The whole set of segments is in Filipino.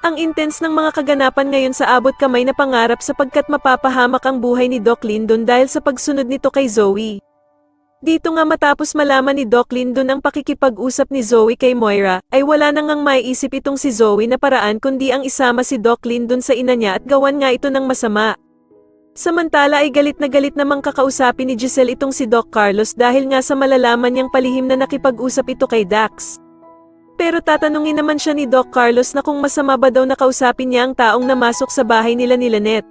Ang intense ng mga kaganapan ngayon sa abot kamay na pangarap sapagkat mapapahamak ang buhay ni Doc Lyndon dahil sa pagsunod nito kay Zoe. Dito nga matapos malaman ni Doc Lyndon ang pakikipag-usap ni Zoe kay Moira, ay wala na ngang maiisip itong si Zoe na paraan kundi ang isama si Doc Lyndon sa ina niya at gawan nga ito ng masama. Samantala ay galit namang kakausapin ni Giselle itong si Doc Carlos dahil nga sa malalaman niyang palihim na nakipag-usap ito kay Dax. Pero tatanungin naman siya ni Doc Carlos na kung masama ba daw nakausapin niya ang taong namasok sa bahay nila ni Lynette.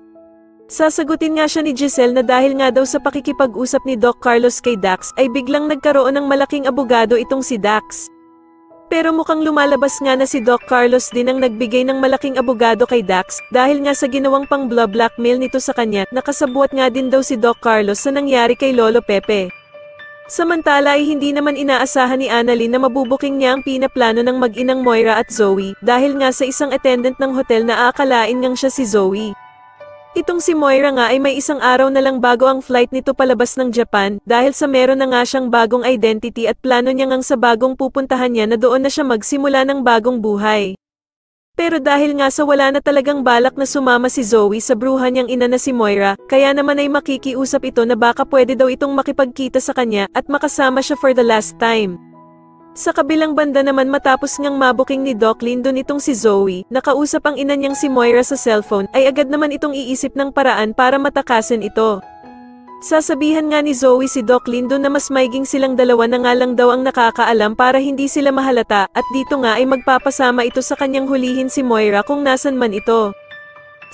Sasagutin nga siya ni Giselle na dahil nga daw sa pakikipag-usap ni Doc Carlos kay Dax ay biglang nagkaroon ng malaking abogado itong si Dax. Pero mukhang lumalabas nga na si Doc Carlos din ang nagbigay ng malaking abogado kay Dax dahil nga sa ginawang pang-blackmail nito sa kanya, nakasabwat nga din daw si Doc Carlos sa nangyari kay Lolo Pepe. Samantala ay hindi naman inaasahan ni Annalyn na mabubuking niya ang pinaplano ng mag-inang Moira at Zoe dahil nga sa isang attendant ng hotel na aakalain ngang siya si Zoe. Itong si Moira nga ay may isang araw na lang bago ang flight nito palabas ng Japan dahil sa meron na nga siyang bagong identity at plano niya ngang sa bagong pupuntahan niya na doon na siya magsimula ng bagong buhay. Pero dahil nga sa wala na talagang balak na sumama si Zoe sa bruhan niyang ina na si Moira, kaya naman ay makikiusap ito na baka pwede daw itong makipagkita sa kanya at makasama siya for the last time. Sa kabilang banda naman matapos ngang mabuking ni Doc Lyndon itong si Zoe, nakausap ang ina niyang si Moira sa cellphone, ay agad naman itong iisip ng paraan para matakasan ito. Sasabihan nga ni Zoe si Doc Lyndon na mas maiging silang dalawa na nga lang daw ang nakakaalam para hindi sila mahalata at dito nga ay magpapasama ito sa kanyang hulihin si Moira kung nasan man ito.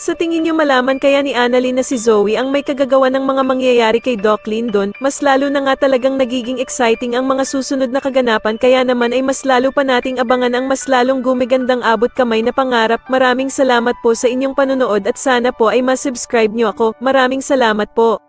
Sa tingin niyo malaman kaya ni Annalyn na si Zoe ang may kagagawa ng mga mangyayari kay Doc Lyndon, mas lalo na nga talagang nagiging exciting ang mga susunod na kaganapan kaya naman ay mas lalo pa nating abangan ang mas lalong gumigandang abot kamay na pangarap. Maraming salamat po sa inyong panonood at sana po ay masubscribe niyo ako. Maraming salamat po.